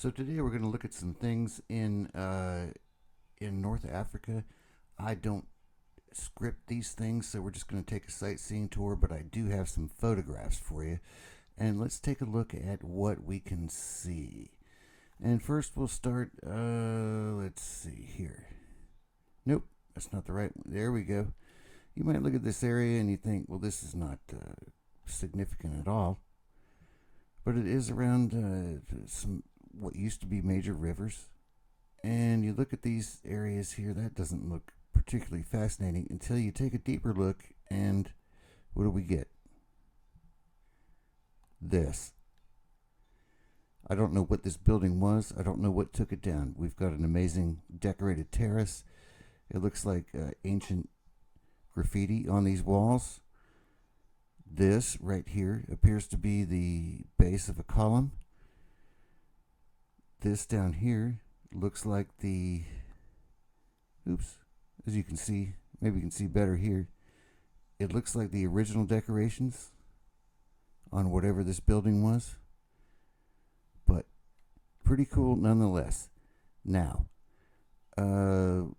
So today we're going to look at some things in North Africa. I don't script these things, so we're just going to take a sightseeing tour, but I do have some photographs for you. And let's take a look at what we can see. And first we'll start, let's see here. Nope, that's not the right one. There we go. You might look at this area and you think, well, this is not significant at all. But it is around some what used to be major rivers. And you look at these areas here, that doesn't look particularly fascinating until you take a deeper look, and what do we get? This. I don't know what this building was. I don't know what took it down. We've got an amazing decorated terrace. It looks like ancient graffiti on these walls. This right here appears to be the base of a column. This down here looks like the, as you can see, maybe you can see better here, it looks like the original decorations on whatever this building was, but pretty cool nonetheless. Now, let's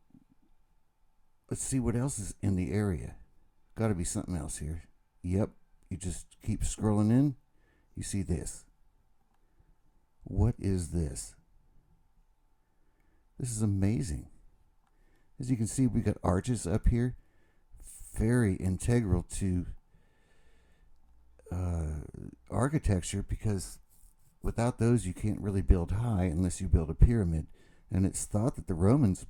see what else is in the area. Got to be something else here. Yep, you just keep scrolling in, you see this. What is this? This is amazing. As you can see, we got arches up here, very integral to architecture, because without those you can't really build high unless you build a pyramid. And it's thought that the Romans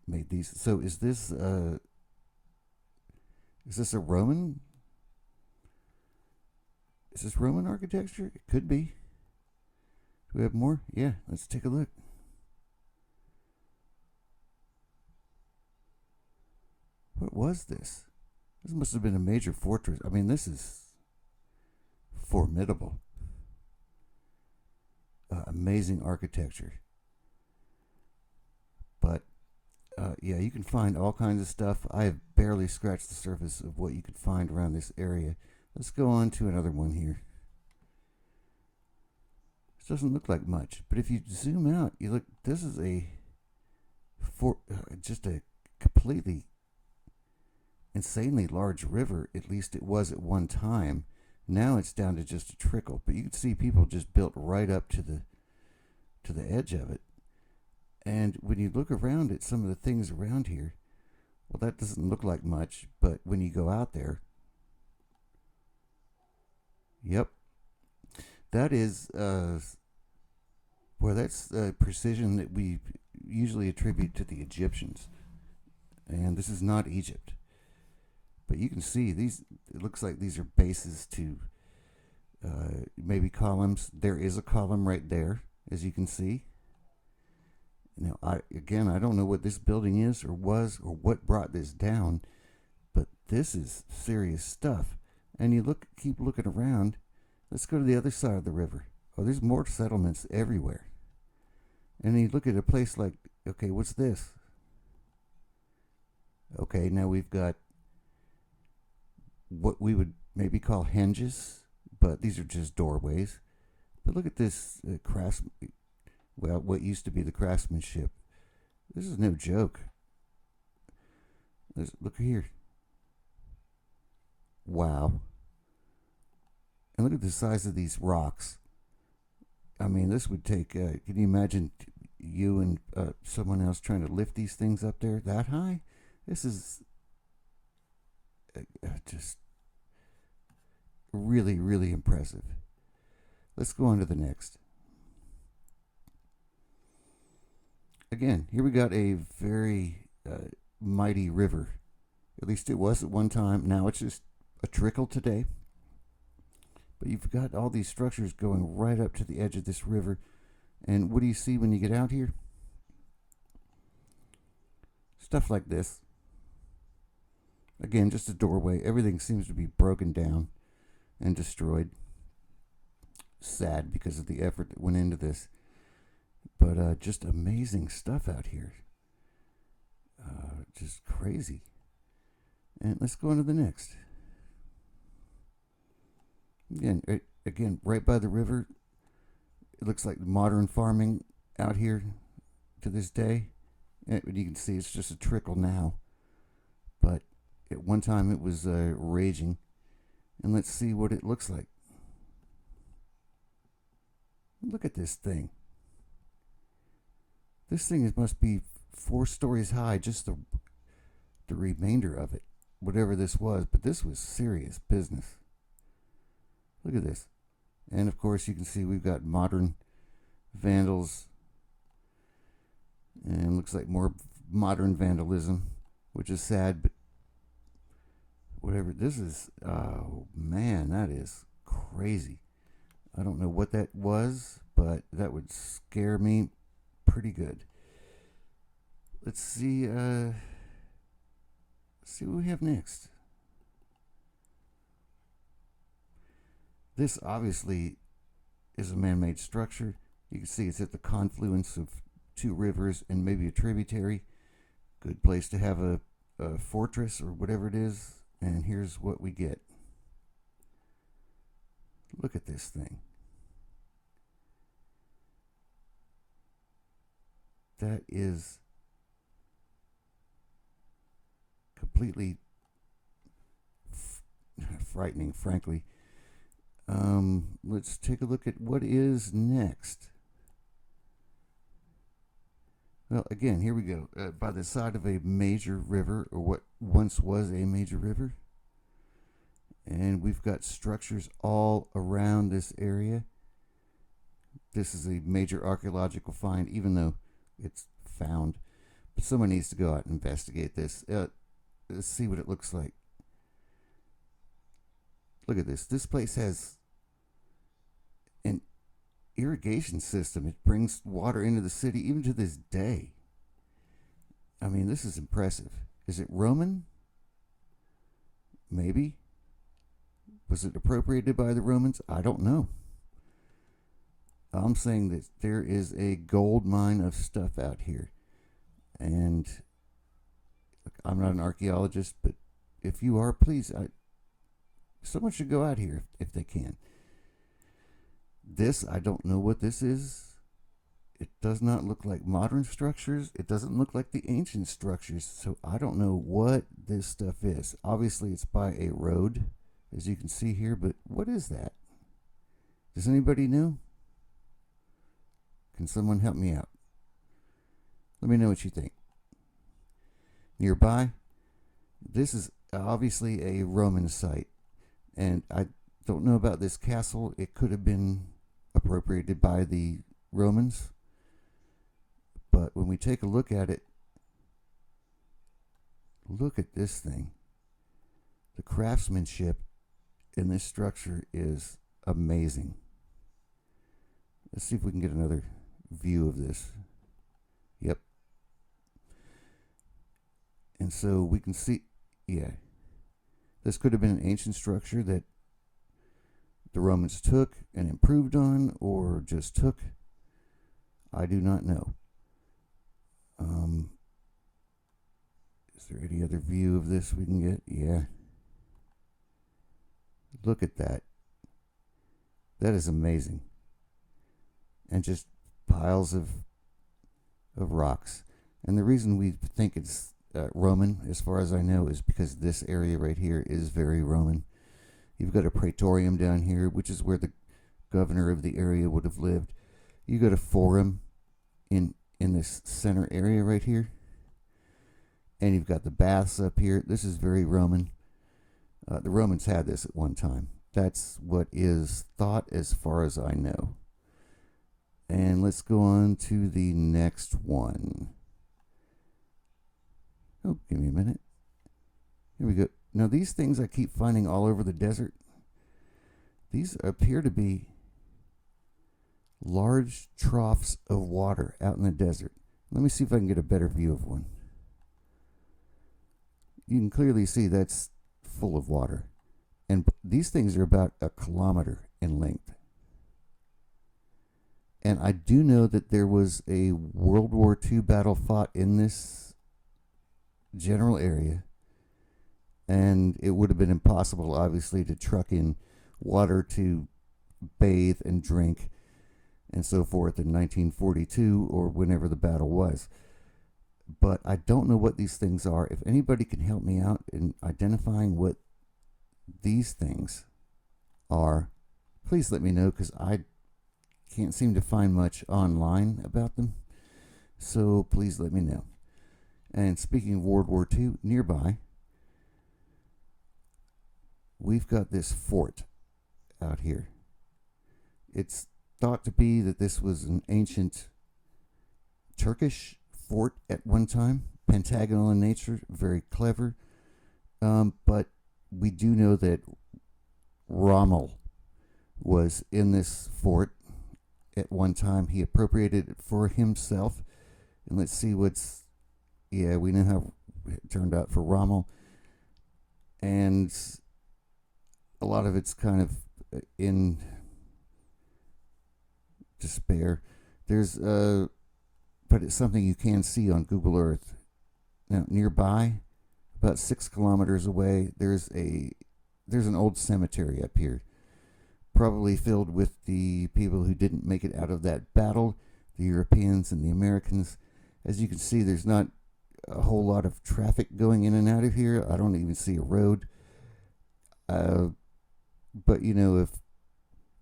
made these. So is this a Roman? Is this Roman architecture? It could be. Do we have more? Yeah, let's take a look. What was this? This must have been a major fortress. I mean, this is formidable. Amazing architecture. But, yeah, you can find all kinds of stuff. I have barely scratched the surface of what you could find around this area. Let's go on to another one here. This doesn't look like much, but if you zoom out, you look, this is just a completely insanely large river. At least it was at one time. Now it's down to just a trickle, but you can see people just built right up to the edge of it. And when you look around at some of the things around here, well, that doesn't look like much, but when you go out there, yep, that is well, that's precision that we usually attribute to the Egyptians, and this is not Egypt. But you can see these, it looks like these are bases to maybe columns. There is a column right there, as you can see. Now, I don't know what this building is or was or what brought this down, but this is serious stuff. And you keep looking around. Let's go to the other side of the river. Oh, there's more settlements everywhere. And you look at a place like, okay, what's this? Okay, now we've got what we would maybe call hinges, but these are just doorways. But look at this what used to be the craftsmanship. This is no joke. Look here. Wow. And look at the size of these rocks. I mean, this would take, can you imagine you and someone else trying to lift these things up there that high? This is just really, really impressive. Let's go on to the next. Again, here we got a very mighty river. At least it was at one time. Now it's just a trickle today. But you've got all these structures going right up to the edge of this river. And what do you see when you get out here? Stuff like this. Again, just a doorway. Everything seems to be broken down and destroyed. Sad because of the effort that went into this. But just amazing stuff out here. Just crazy. And let's go on to the next. Again, right by the river. It looks like modern farming out here to this day. And you can see it's just a trickle now. But at one time it was raging. And let's see what it looks like. Look at this thing. This thing must be 4 stories high, just the remainder of it, whatever this was. But this was serious business. Look at this. And of course you can see we've got modern vandals. And it looks like more modern vandalism, which is sad, but whatever. This is, oh man, that is crazy. I don't know what that was, but that would scare me pretty good. Let's see what we have next. This obviously is a man-made structure. You can see it's at the confluence of 2 rivers and maybe a tributary. Good place to have a fortress or whatever it is. And here's what we get. Look at this thing. That is completely frightening, frankly. Let's take a look at what is next. Well, again, here we go. By the side of a major river, or what once was a major river. And we've got structures all around this area. This is a major archaeological find, even though it's found. But someone needs to go out and investigate this. Let's see what it looks like. Look at this. This place has an irrigation system. It brings water into the city even to this day. I mean, this is impressive. Is it Roman? Maybe. Was it appropriated by the Romans? I don't know. I'm saying that there is a gold mine of stuff out here. And look, I'm not an archaeologist, but if you are, please, someone should go out here if they can. This, I don't know what this is. It does not look like modern structures. It doesn't look like the ancient structures. So I don't know what this stuff is. Obviously, it's by a road, as you can see here. But what is that? Does anybody know? Can someone help me out? Let me know what you think. Nearby, this is obviously a Roman site. And I don't know about this castle. It could have been appropriated by the Romans. But when we take a look at it, look at this thing. The craftsmanship in this structure is amazing. Let's see if we can get another view of this. Yep. And so we can see, yeah, this could have been an ancient structure that the Romans took and improved on, or just took. I do not know. Is there any other view of this we can get? Yeah. Look at that. That is amazing. And just piles of rocks. And the reason we think it's Roman, as far as I know, is because this area right here is very Roman. You've got a praetorium down here, which is where the governor of the area would have lived. You got a forum in this center area right here. And you've got the baths up here. This is very Roman. The Romans had this at one time. That's what is thought as far as I know. And let's go on to the next one. Oh, give me a minute. Here we go. Now, these things I keep finding all over the desert, these appear to be large troughs of water out in the desert. Let me see if I can get a better view of one. You can clearly see that's full of water. And these things are about 1 kilometer in length. And I do know that there was a World War II battle fought in this general area. And it would have been impossible, obviously, to truck in water to bathe and drink. and so forth in 1942 or whenever the battle was. But I don't know what these things are. If anybody can help me out in identifying what these things are, please let me know, because I can't seem to find much online about them. So please let me know. And speaking of World War II, nearby, we've got this fort out here. It's thought to be that this was an ancient Turkish fort at one time, pentagonal in nature, very clever. But we do know that Rommel was in this fort at one time. He appropriated it for himself. And let's see what's... Yeah, we know how it turned out for Rommel. And a lot of it's kind of in despair. But it's something you can see on Google Earth. Now, nearby, about 6 kilometers away, there's an old cemetery up here, probably filled with the people who didn't make it out of that battle, the Europeans and the Americans. As you can see, there's not a whole lot of traffic going in and out of here. I don't even see a road. But, you know, if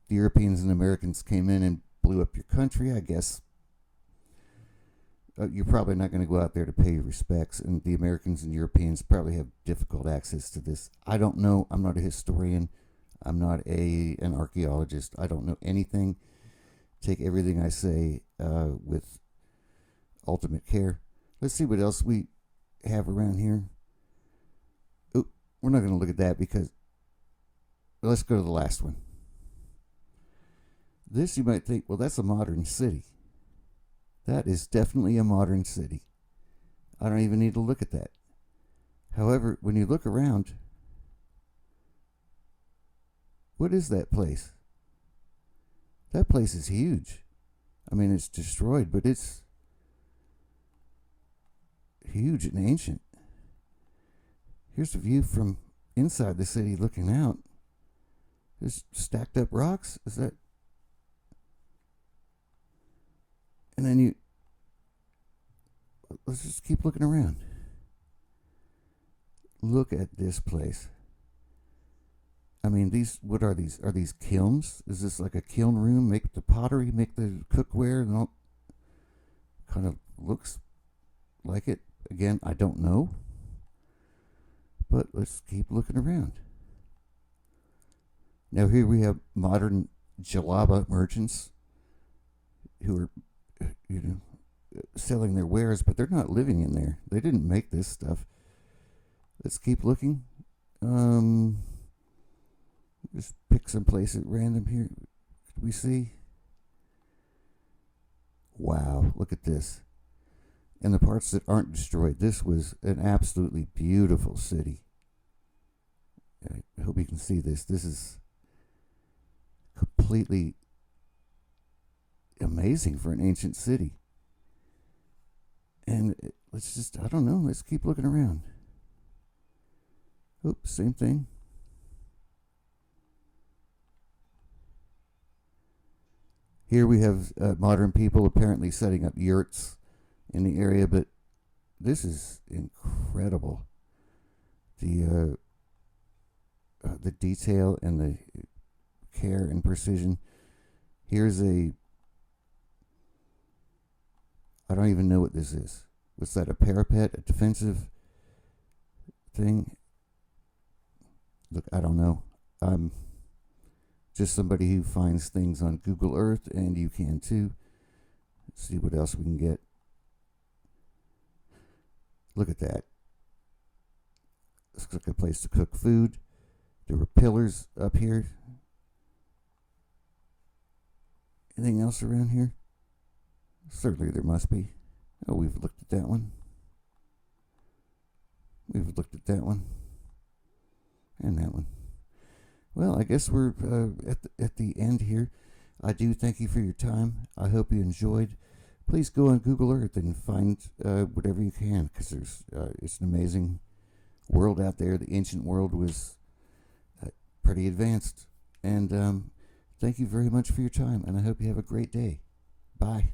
the Europeans and Americans came in and blew up your country, I guess you're probably not going to go out there to pay your respects, and the Americans and Europeans probably have difficult access to this. I don't know. I'm not a historian. I'm not an archaeologist. I don't know anything. Take everything I say with ultimate care. Let's see what else we have around here. Oh, we're not going to look at that because... Let's go to the last one. This, you might think, well, that's a modern city. That is definitely a modern city. I don't even need to look at that. However, when you look around, what is that place? That place is huge. I mean, it's destroyed, but it's huge and ancient. Here's a view from inside the city looking out. There's stacked up rocks. Is that... And then let's just keep looking around. Look at this place. I mean, what are these? Are these kilns? Is this like a kiln room? Make the pottery, make the cookware, and all? Kind of looks like it. Again, I don't know. But let's keep looking around. Now here we have modern jalaba merchants who are, you know, selling their wares, but they're not living in there. They didn't make this stuff. Let's keep looking. Just pick some place at random here. Could we see? Wow, look at this. And the parts that aren't destroyed. This was an absolutely beautiful city. I hope you can see this. This is completely amazing for an ancient city. And let's just, I don't know, let's keep looking around. Oops, same thing. Here we have modern people apparently setting up yurts in the area, but this is incredible. The detail and the care and precision. Here's I don't even know what this is. What's that, a parapet, a defensive thing? Look, I don't know. I'm just somebody who finds things on Google Earth, and you can too. Let's see what else we can get. Look at that. Looks like a place to cook food. There were pillars up here. Anything else around here? Certainly there must be. Oh, we've looked at that one. We've looked at that one. And that one. Well, I guess we're at the end here. I do thank you for your time. I hope you enjoyed. Please go on Google Earth and find whatever you can, because it's an amazing world out there. The ancient world was pretty advanced. And Thank you very much for your time, and I hope you have a great day. Bye.